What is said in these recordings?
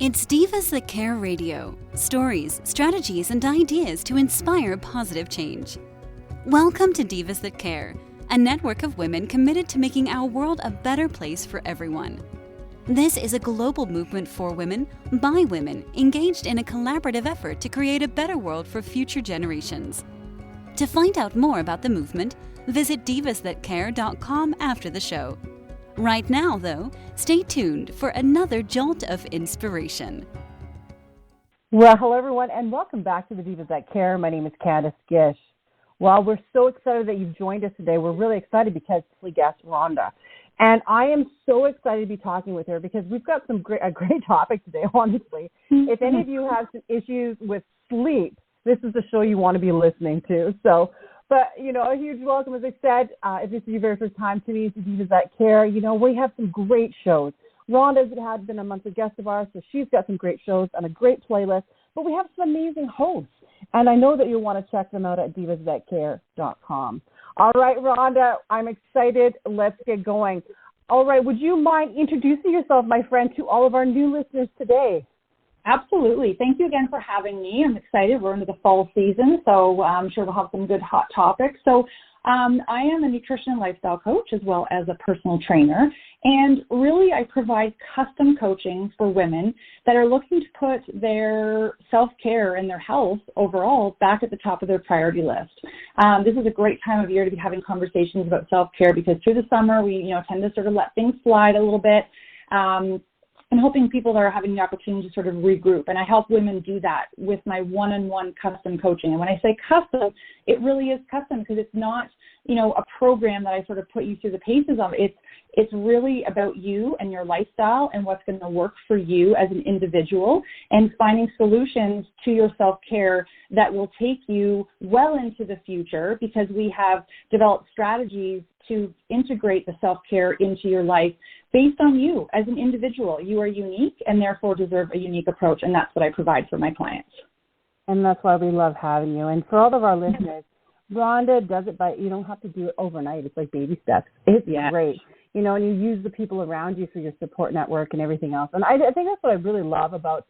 It's Divas That Care Radio. Stories, strategies, and ideas to inspire positive change. Welcome to Divas That Care, a network of women committed to making our world a better place for everyone. This is a global movement for women, by women, engaged in a collaborative effort to create a better world for future generations. To find out more about the movement, visit divasthatcare.com after the show. Right now, though, stay tuned for another jolt of inspiration. Well, hello, everyone, and welcome back to the Divas That Care. My name is Candace Gish. Well, we're so excited that you've joined us today. We're really excited because we guest Rhonda. And I am so excited to be talking with her because we've got a great topic today, honestly. If any of you have some issues with sleep, this is the show you want to be listening to. But, a huge welcome, as I said, if this is your very first time to me, to Divas That Care. We have some great shows. Rhonda has been a monthly guest of ours, so she's got some great shows and a great playlist. But we have some amazing hosts, and I know that you'll want to check them out at divasthatcare.com. All right, Rhonda, I'm excited. Let's get going. All right, would you mind introducing yourself, my friend, to all of our new listeners today? Absolutely. Thank you again for having me. I'm excited. We're into the fall season, so I'm sure we'll have some good hot topics. So I am a nutrition and lifestyle coach as well as a personal trainer. And really, I provide custom coaching for women that are looking to put their self-care and their health overall back at the top of their priority list. This is a great time of year to be having conversations about self-care because through the summer, we tend to sort of let things slide a little bit. And hoping people that are having the opportunity to sort of regroup. And I help women do that with my one-on-one custom coaching. And when I say custom, it really is custom because it's not, a program that I sort of put you through the paces of. It's really about you and your lifestyle and what's going to work for you as an individual and finding solutions to your self-care that will take you well into the future because we have developed strategies to integrate the self-care into your life based on you as an individual. You are unique and therefore deserve a unique approach, and that's what I provide for my clients. And that's why we love having you. And for all of our listeners, Rhonda does it you don't have to do it overnight. It's like baby steps. It's great. And you use the people around you for your support network and everything else. And I think that's what I really love about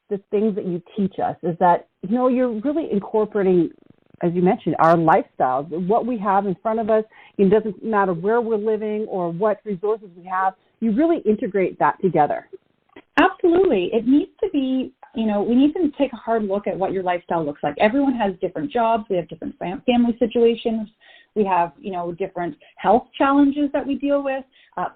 the things that you teach us is that, you're really incorporating, as you mentioned, our lifestyles, what we have in front of us. It doesn't matter where we're living or what resources we have. You really integrate that together. Absolutely. It needs to be, we need to take a hard look at what your lifestyle looks like. Everyone has different jobs. We have different family situations. We have, different health challenges that we deal with,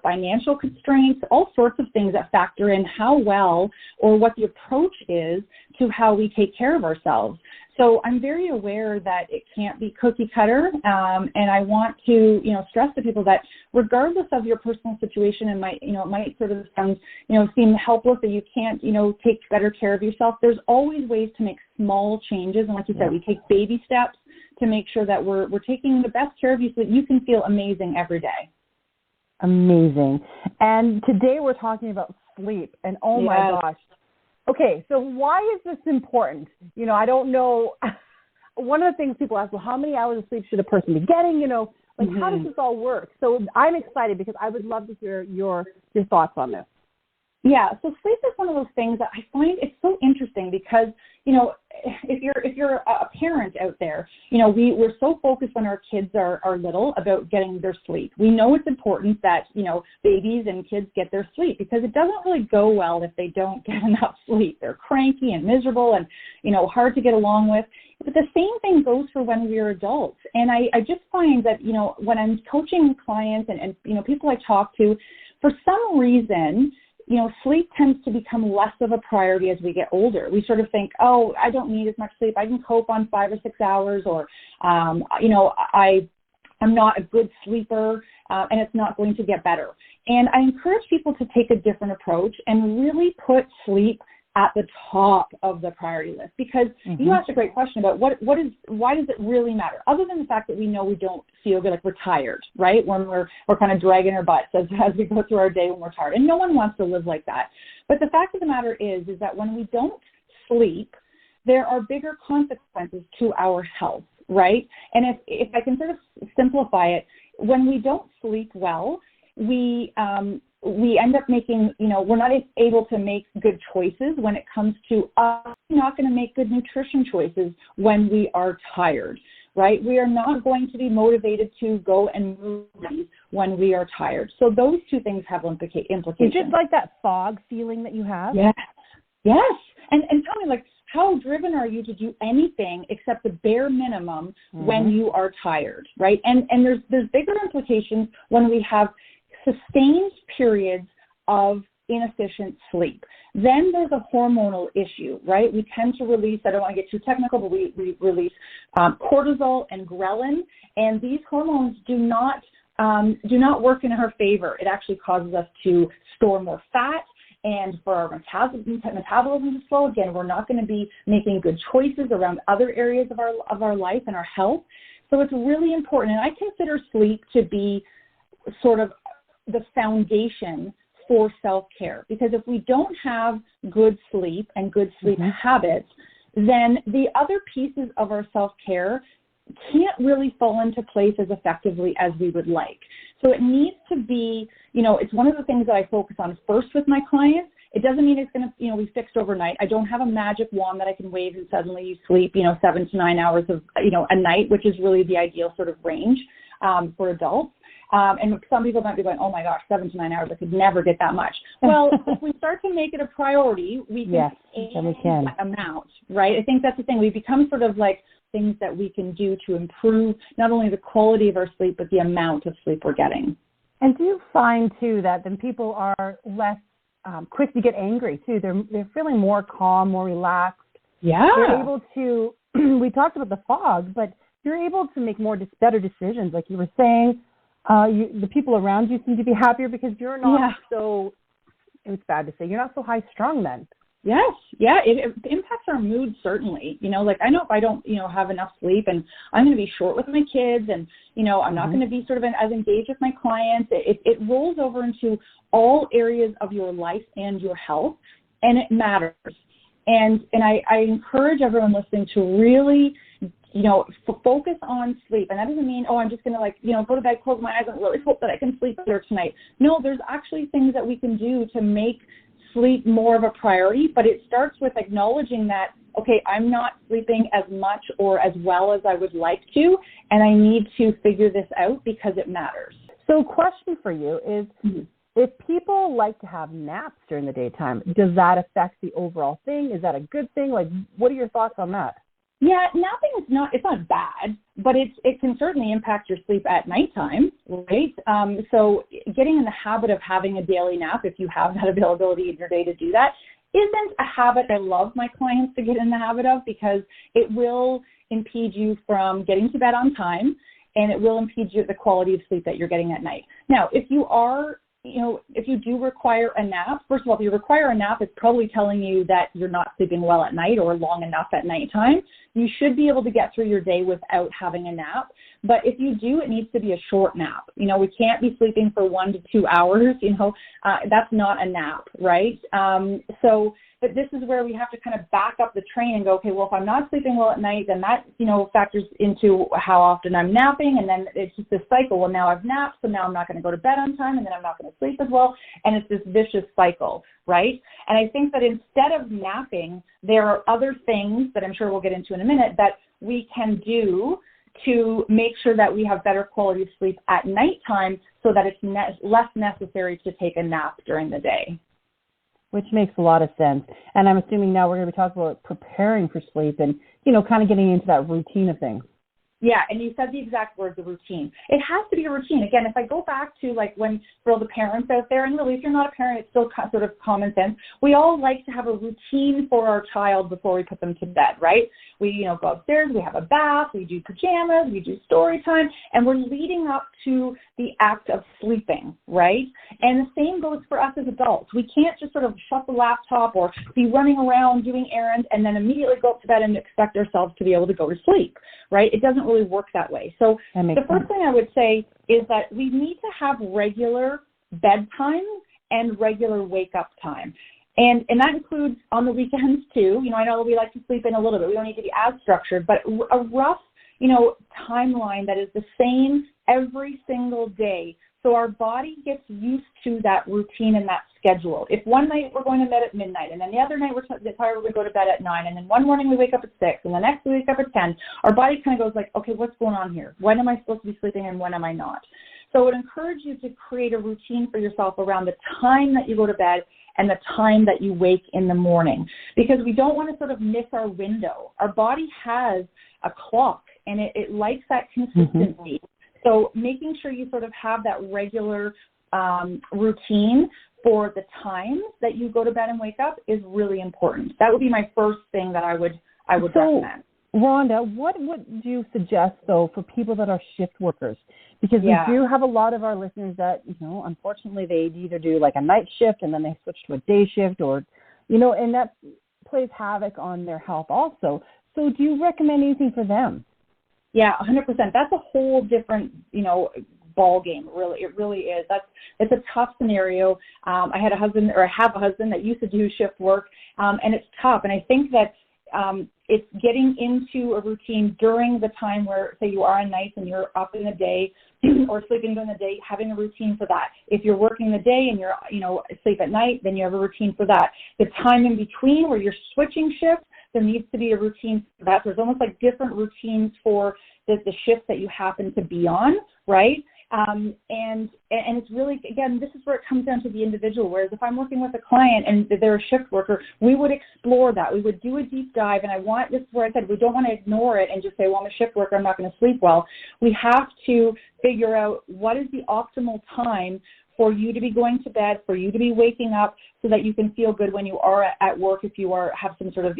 financial constraints, all sorts of things that factor in how well or what the approach is to how we take care of ourselves. So I'm very aware that it can't be cookie cutter, and I want to, stress to people that regardless of your personal situation, and it might sort of sound, seem helpless that you can't, take better care of yourself. There's always ways to make small changes, and like you said, we take baby steps to make sure that we're taking the best care of you so that you can feel amazing every day. Amazing. And today we're talking about sleep, and my gosh. Okay, so why is this important? I don't know. One of the things people ask, well, how many hours of sleep should a person be getting? How does this all work? So I'm excited because I would love to hear your thoughts on this. Yeah, so sleep is one of those things that I find it's so interesting because, if you're a parent out there, we're so focused when our kids are little about getting their sleep. We know it's important that, babies and kids get their sleep because it doesn't really go well if they don't get enough sleep. They're cranky and miserable and, hard to get along with. But the same thing goes for when we're adults. And I just find that, when I'm coaching clients and people I talk to, for some reason, sleep tends to become less of a priority as we get older. We sort of think, oh, I don't need as much sleep. I can cope on 5 or 6 hours, or, I'm not a good sleeper, and it's not going to get better. And I encourage people to take a different approach and really put sleep at the top of the priority list because you asked a great question about why does it really matter? Other than the fact that we know we don't feel good, like we're tired, right? When we're kind of dragging our butts as we go through our day when we're tired. And no one wants to live like that. But the fact of the matter is that when we don't sleep, there are bigger consequences to our health, right? And if I can sort of simplify it, when we don't sleep well, we we end up making, we're not able to make good choices when it comes to us not going to make good nutrition choices when we are tired, right? We are not going to be motivated to go and move when we are tired. So those two things have implications. Is it like that fog feeling that you have? Yes. Yes. And tell me, like, how driven are you to do anything except the bare minimum when you are tired, right? And there's bigger implications when we have sustained periods of inefficient sleep. Then there's a hormonal issue, right? We tend to release, I don't want to get too technical, but we release cortisol and ghrelin, and these hormones do not work in our favor. It actually causes us to store more fat, and for our metabolism to slow. Again, we're not going to be making good choices around other areas of our life and our health. So it's really important, and I consider sleep to be sort of the foundation for self-care, because if we don't have good sleep and good sleep habits, then the other pieces of our self-care can't really fall into place as effectively as we would like. So it needs to be, it's one of the things that I focus on first with my clients. It doesn't mean it's going to, be fixed overnight. I don't have a magic wand that I can wave and suddenly you sleep, 7 to 9 hours of, a night, which is really the ideal sort of range for adults. And some people might be going, oh my gosh, 7 to 9 hours, I could never get that much. Well, if we start to make it a priority, we can aim that amount, right? I think that's the thing. We become sort of like things that we can do to improve not only the quality of our sleep, but the amount of sleep we're getting. And do you find, too, that then people are less quick to get angry, too? They're feeling more calm, more relaxed. Yeah. They're able to, we talked about the fog, but you're able to make better decisions. Like you were saying, the people around you seem to be happier because you're not so, it's bad to say, you're not so high strung then. Yes. Yeah. It impacts our mood, certainly. Like I know if I don't, have enough sleep and I'm going to be short with my kids and, I'm not going to be sort of as engaged with my clients. It rolls over into all areas of your life and your health, and it matters. And I encourage everyone listening to really, focus on sleep. And that doesn't mean, I'm just going to go to bed, close my eyes and really hope that I can sleep better tonight. No, there's actually things that we can do to make sleep more of a priority, but it starts with acknowledging that, okay, I'm not sleeping as much or as well as I would like to, and I need to figure this out because it matters. So question for you is, if people like to have naps during the daytime, does that affect the overall thing? Is that a good thing? Like, what are your thoughts on that? Yeah, napping it's not bad, but it can certainly impact your sleep at nighttime, right? So getting in the habit of having a daily nap, if you have that availability in your day to do that, isn't a habit I love my clients to get in the habit of, because it will impede you from getting to bed on time, and it will impede you the quality of sleep that you're getting at night. Now, if you are if you do require a nap, first of all, if you require a nap, it's probably telling you that you're not sleeping well at night or long enough at nighttime. You should be able to get through your day without having a nap. But if you do, it needs to be a short nap. We can't be sleeping for 1 to 2 hours. That's not a nap, right? But this is where we have to kind of back up the train and go, okay, well, if I'm not sleeping well at night, then that, factors into how often I'm napping. And then it's just this cycle. Well, now I've napped, so now I'm not going to go to bed on time, and then I'm not going to sleep as well. And it's this vicious cycle, right? And I think that instead of napping, there are other things that I'm sure we'll get into in a minute that we can do to make sure that we have better quality of sleep at nighttime so that it's less necessary to take a nap during the day. Which makes a lot of sense. And I'm assuming now we're going to be talking about preparing for sleep and, kind of getting into that routine of things. Yeah, and you said the exact word, the routine. It has to be a routine. Again, if I go back to when for all the parents out there, and really if you're not a parent, it's still sort of common sense. We all like to have a routine for our child before we put them to bed, right? We, go upstairs, we have a bath, we do pajamas, we do story time, and we're leading up to the act of sleeping, right? And the same goes for us as adults. We can't just sort of shut the laptop or be running around doing errands and then immediately go up to bed and expect ourselves to be able to go to sleep, right? It doesn't really work that way. So the first thing I would say is that we need to have regular bedtime and regular wake-up time. And that includes on the weekends too. I know we like to sleep in a little bit. We don't need to be as structured, but a rough, timeline that is the same every single day So our body gets used to that routine and that schedule. If one night we're going to bed at midnight, and then the other night we're tired, we go to bed at 9, and then one morning we wake up at 6, and the next we wake up at 10, our body kind of goes like, okay, what's going on here? When am I supposed to be sleeping and when am I not? So I would encourage you to create a routine for yourself around the time that you go to bed and the time that you wake in the morning, because we don't want to sort of miss our window. Our body has a clock, and it likes that consistency. So making sure you sort of have that regular routine for the times that you go to bed and wake up is really important. That would be my first thing that I would recommend. Rhonda, what would you suggest, though, for people that are shift workers? Because we do have a lot of our listeners that, unfortunately, they either do like a night shift and then they switch to a day shift, or, and that plays havoc on their health also. So do you recommend anything for them? Yeah, 100%. That's a whole different, ball game. Really, it really is. It's a tough scenario. I have a husband that used to do shift work, and it's tough. And I think that it's getting into a routine during the time where, say, you are on nights and you're up in the day or sleeping during the day, having a routine for that. If you're working the day and you're, asleep at night, then you have a routine for that. The time in between where you're switching shifts, there needs to be a routine for that. There's almost like different routines for the shift that you happen to be on, right? And it's really, again, this is where it comes down to the individual. Whereas if I'm working with a client and they're a shift worker, we would explore that. We would do a deep dive. And this is where I said we don't want to ignore it and just say, well, I'm a shift worker, I'm not going to sleep well. We have to figure out what is the optimal time for you to be going to bed, for you to be waking up, so that you can feel good when you are at work, if you have some sort of,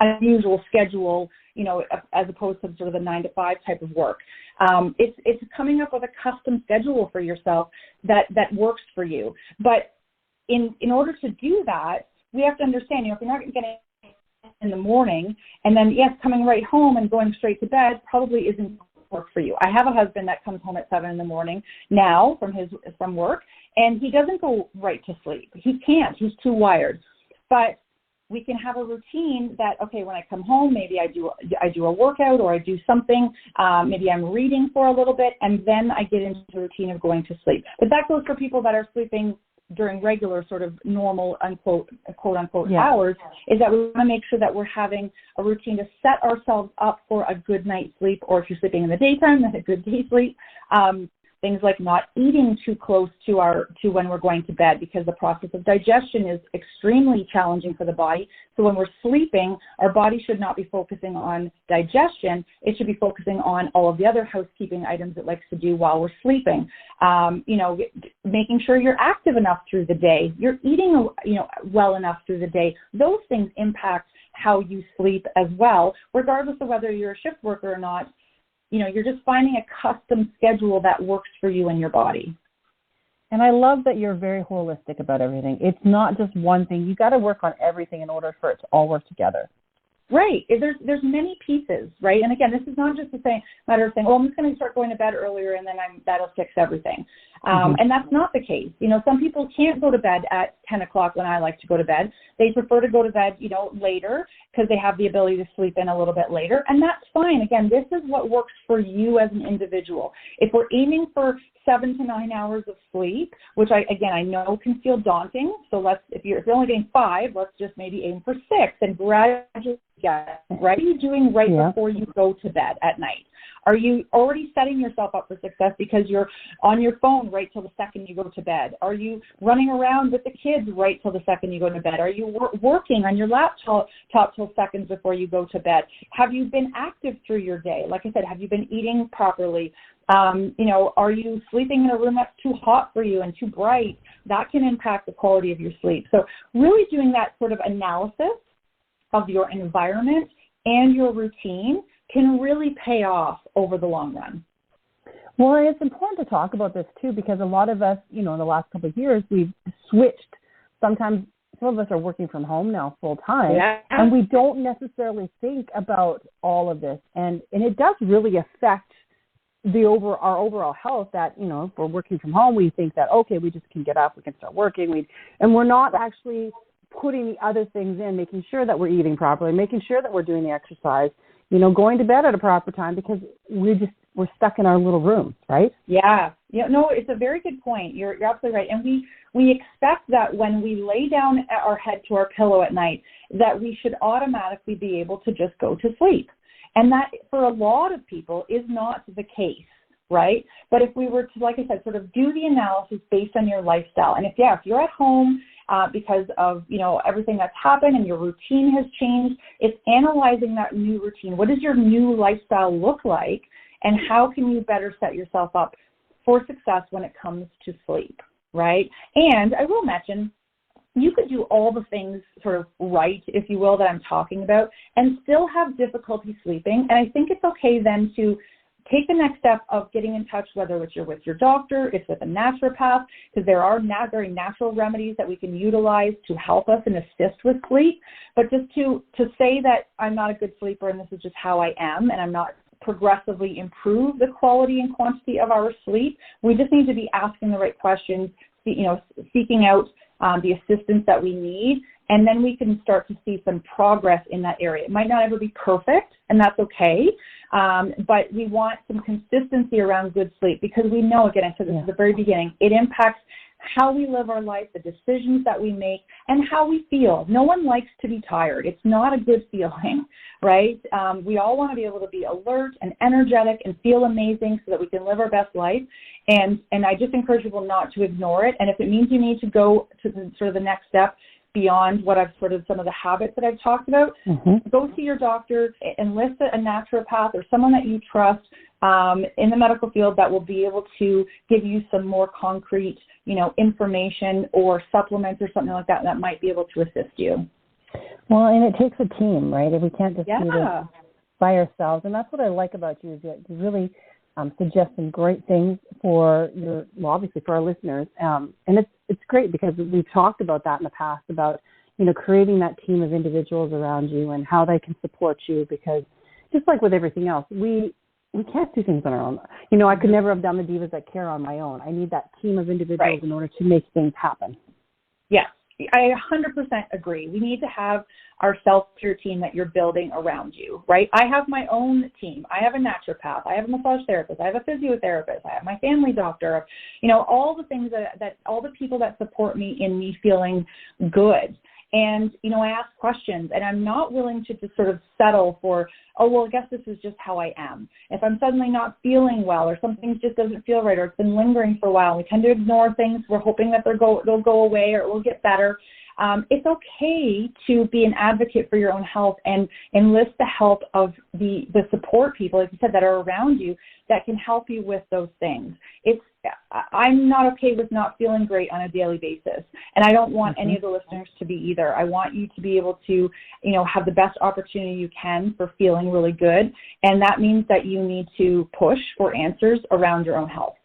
unusual schedule, as opposed to sort of the 9-to-5 type of work. It's coming up with a custom schedule for yourself that works for you. But in order to do that, we have to understand, if you're not getting in the morning and then, yes, coming right home and going straight to bed probably isn't work for you. I have a husband that comes home at 7 in the morning now from work, and he doesn't go right to sleep. He can't. He's too wired. But we can have a routine that, okay, when I come home, maybe I do a workout or I do something, maybe I'm reading for a little bit, and then I get into the routine of going to sleep. But that goes for people that are sleeping during regular sort of normal, quote unquote, hours, is that we want to make sure that we're having a routine to set ourselves up for a good night's sleep, or if you're sleeping in the daytime, then a good day's sleep. Things like not eating too close to when we're going to bed, because the process of digestion is extremely challenging for the body. So when we're sleeping, our body should not be focusing on digestion. It should be focusing on all of the other housekeeping items it likes to do while we're sleeping. Making sure you're active enough through the day, you're eating, well enough through the day. Those things impact how you sleep as well, regardless of whether you're a shift worker or not. You're just finding a custom schedule that works for you and your body. And I love that you're very holistic about everything. It's not just one thing. You got to work on everything in order for it to all work together. Right. There's many pieces, right? And again, this is not just a matter of saying, I'm just going to start going to bed earlier and then that'll fix everything. And that's not the case. Some people can't go to bed at 10 o'clock when I like to go to bed. They prefer to go to bed, later, because they have the ability to sleep in a little bit later. And that's fine. Again, this is what works for you as an individual. If we're aiming for 7 to 9 hours of sleep, which I know can feel daunting. So if you're only getting 5, let's just maybe aim for 6 and gradually get it, right? What are you doing before you go to bed at night? Are you already setting yourself up for success because you're on your phone right till the second you go to bed? Are you running around with the kids right till the second you go to bed? Are you working on your laptop till seconds before you go to bed? Have you been active through your day? Like I said, have you been eating properly? Are you sleeping in a room that's too hot for you and too bright? That can impact the quality of your sleep. So really doing that sort of analysis of your environment and your routine can really pay off over the long run. Well, it's important to talk about this too, because a lot of us, in the last couple of years, we've switched. Sometimes some of us are working from home now full time, and we don't necessarily think about all of this. And it does really affect our overall health. That, if we're working from home, we think that, okay, we just can get up, we can start working, and we're not actually putting the other things in, making sure that we're eating properly, making sure that we're doing the exercise, going to bed at a proper time, because we're stuck in our little rooms, right? Yeah. No, it's a very good point. You're absolutely right. And we expect that when we lay down our head to our pillow at night, that we should automatically be able to just go to sleep. And that, for a lot of people, is not the case, right? But if we were to, like I said, sort of do the analysis based on your lifestyle, and if you're at home because of, everything that's happened and your routine has changed, it's analyzing that new routine. What does your new lifestyle look like, and how can you better set yourself up for success when it comes to sleep, right? And I will mention, you could do all the things sort of right, if you will, that I'm talking about, and still have difficulty sleeping. And I think it's okay then to take the next step of getting in touch, whether it's with your doctor, it's with a naturopath, because there are very natural remedies that we can utilize to help us and assist with sleep. But just to say that I'm not a good sleeper and this is just how I am, and I'm not progressively improve the quality and quantity of our sleep, we just need to be asking the right questions, seeking out the assistance that we need, and then we can start to see some progress in that area. It might not ever be perfect, and that's okay, but we want some consistency around good sleep, because we know, again, I said this at the very beginning, it impacts how we live our life, the decisions that we make, and how we feel. No one likes to be tired. It's not a good feeling, right? We all want to be able to be alert and energetic and feel amazing so that we can live our best life. And I just encourage people not to ignore it. And if it means you need to go to the next step beyond what I've some of the habits that I've talked about, go see your doctor, enlist a naturopath or someone that you trust in the medical field that will be able to give you some more concrete, information or supplements or something like that might be able to assist you. Well, and it takes a team, right? If we can't just do this by ourselves. And that's what I like about you, is that you really suggest some great things for obviously for our listeners. And it's great because we've talked about that in the past, about, creating that team of individuals around you and how they can support you, because just like with everything else, we can't do things on our own. I could never have done the Divas That Care on my own. I need that team of individuals in order to make things happen. Yes, I 100% agree. We need to have our self-care team that you're building around you, right? I have my own team. I have a naturopath. I have a massage therapist. I have a physiotherapist. I have my family doctor. All the things that all the people that support me in me feeling good. And, I ask questions, and I'm not willing to just sort of settle for, I guess this is just how I am. If I'm suddenly not feeling well, or something just doesn't feel right, or it's been lingering for a while, we tend to ignore things. We're hoping that they'll go away or it will get better. It's okay to be an advocate for your own health and enlist the help of the support people, like you said, that are around you that can help you with those things. I'm not okay with not feeling great on a daily basis, and I don't want any of the listeners to be either. I want you to be able to, have the best opportunity you can for feeling really good, and that means that you need to push for answers around your own health.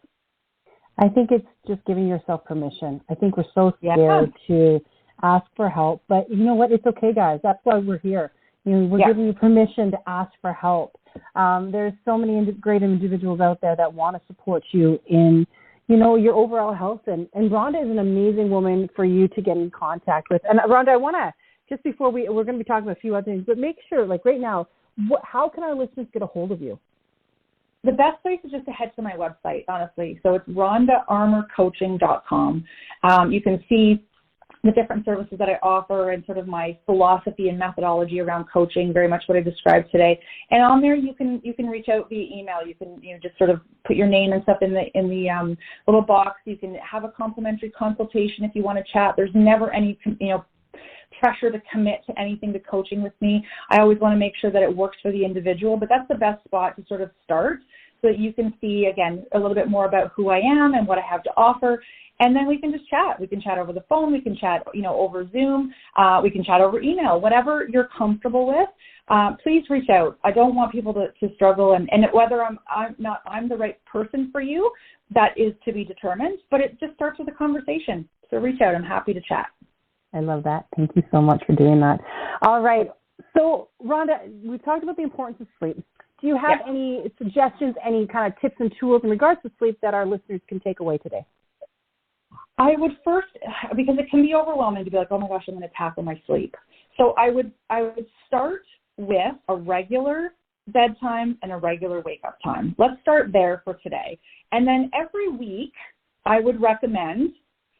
I think it's just giving yourself permission. I think we're so scared to ask for help, but you know what? It's okay, guys. That's why we're here. We're giving you permission to ask for help. There's so many great individuals out there that want to support you in, your overall health. And Rhonda is an amazing woman for you to get in contact with. And Rhonda, I want to, just before we're going to be talking about a few other things, but make sure, like right now, how can our listeners get a hold of you? The best place is just to head to my website, honestly. So it's rhondaarmourcoaching.com. You can see the different services that I offer and sort of my philosophy and methodology around coaching, very much what I described today. And on there, you can reach out via email. You can just sort of put your name and stuff in the little box. You can have a complimentary consultation if you want to chat. There's never any pressure to commit to anything to coaching with me. I always want to make sure that it works for the individual, but that's the best spot to sort of start so that you can see, again, a little bit more about who I am and what I have to offer. And then we can just chat. We can chat over the phone. We can chat, over Zoom. We can chat over email, whatever you're comfortable with. Please reach out. I don't want people to struggle, and whether I'm the right person for you, that is to be determined. But it just starts with a conversation. So reach out. I'm happy to chat. I love that. Thank you so much for doing that. All right. So, Rhonda, we've talked about the importance of sleep. Do you have any suggestions, any kind of tips and tools in regards to sleep that our listeners can take away today? I would first, because it can be overwhelming to be like, oh my gosh, I'm going to tackle my sleep. So I would start with a regular bedtime and a regular wake-up time. Let's start there for today. And then every week, I would recommend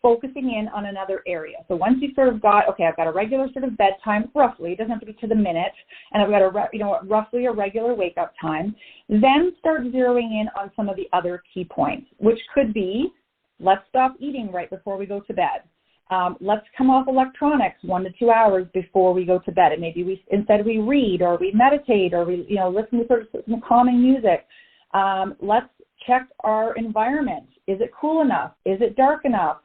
focusing in on another area. So once you've sort of got, okay, I've got a regular sort of bedtime, roughly, it doesn't have to be to the minute, and I've got roughly a regular wake-up time, then start zeroing in on some of the other key points, which could be, let's stop eating right before we go to bed. Let's come off electronics 1 to 2 hours before we go to bed. And maybe instead we read or we meditate or we, listen to sort of some calming music. Let's check our environment. Is it cool enough? Is it dark enough?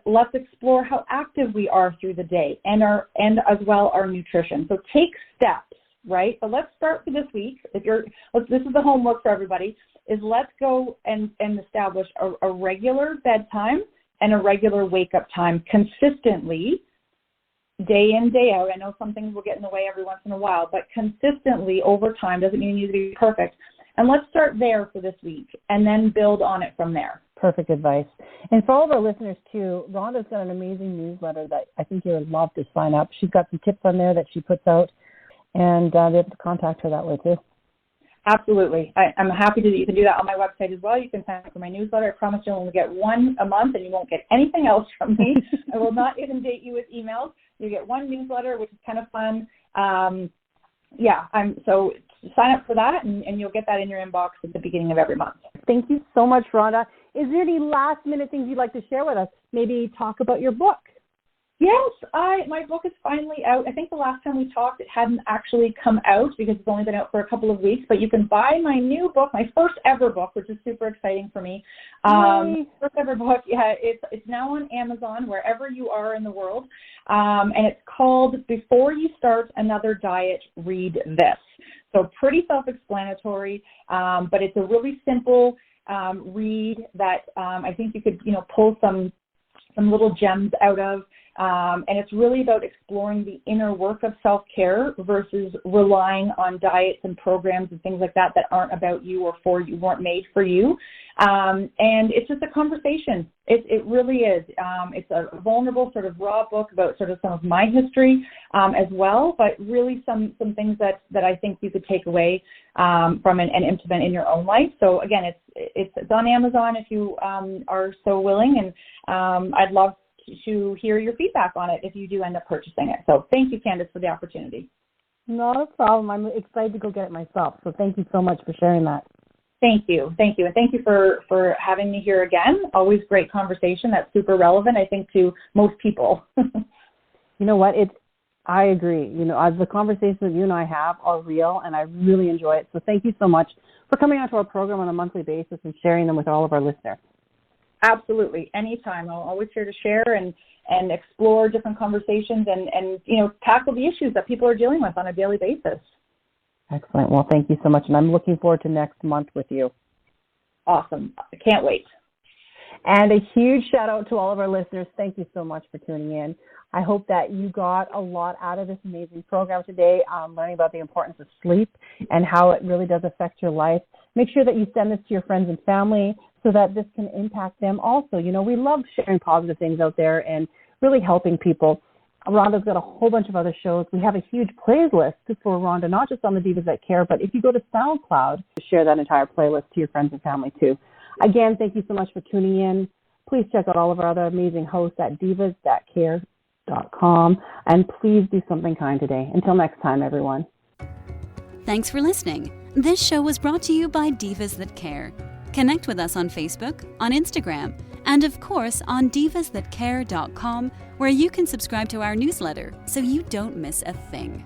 Let's explore how active we are through the day and as well our nutrition. So take steps, right? But let's start for this week. This is the homework for everybody, is let's go and establish a regular bedtime and a regular wake-up time consistently, day in, day out. I know some things will get in the way every once in a while, but consistently over time doesn't mean you need to be perfect. And let's start there for this week and then build on it from there. Perfect advice. And for all of our listeners, too, Rhonda's got an amazing newsletter that I think you would love to sign up. She's got some tips on there that she puts out, and they have to contact her that way, too. Absolutely. I'm happy that you can do that on my website as well. You can sign up for my newsletter. I promise you'll only get one a month and you won't get anything else from me. I will not inundate you with emails. You get one newsletter, which is kind of fun. So sign up for that and you'll get that in your inbox at the beginning of every month. Thank you so much, Rhonda. Is there any last minute things you'd like to share with us? Maybe talk about your book. Yes, my book is finally out. I think the last time we talked, it hadn't actually come out because it's only been out for a couple of weeks. But you can buy my new book, my first ever book, which is super exciting for me. First ever book, it's now on Amazon, wherever you are in the world. And it's called Before You Start Another Diet, Read This. So pretty self-explanatory, but it's a really simple read that I think you could, pull some little gems out of. And it's really about exploring the inner work of self-care versus relying on diets and programs and things like that aren't about you or for you, weren't made for you. And it's just a conversation. It really is. It's a vulnerable sort of raw book about sort of some of my history as well, but really some things that I think you could take away from and implement in your own life. So again, it's on Amazon if you are so willing, and I'd love to hear your feedback on it if you do end up purchasing it. So thank you, Candace, for the opportunity. Not a problem. I'm excited to go get it myself. So thank you so much for sharing that. Thank you. And thank you for having me here again. Always great conversation. That's super relevant, I think, to most people. You know what? I agree. The conversations that you and I have are real, and I really enjoy it. So thank you so much for coming onto our program on a monthly basis and sharing them with all of our listeners. Absolutely. Anytime. I'm always here to share and explore different conversations and tackle the issues that people are dealing with on a daily basis. Excellent. Well, thank you so much. And I'm looking forward to next month with you. Awesome. I can't wait. And a huge shout out to all of our listeners. Thank you so much for tuning in. I hope that you got a lot out of this amazing program today, learning about the importance of sleep and how it really does affect your life. Make sure that you send this to your friends and family so that this can impact them also. We love sharing positive things out there and really helping people. Rhonda's got a whole bunch of other shows. We have a huge playlist for Rhonda, not just on the Divas That Care, but if you go to SoundCloud, share that entire playlist to your friends and family too. Again, thank you so much for tuning in. Please check out all of our other amazing hosts at divasthatcare.com, and please do something kind today. Until next time, everyone. Thanks for listening. This show was brought to you by Divas That Care. Connect with us on Facebook, on Instagram, and of course on divasthatcare.com, where you can subscribe to our newsletter so you don't miss a thing.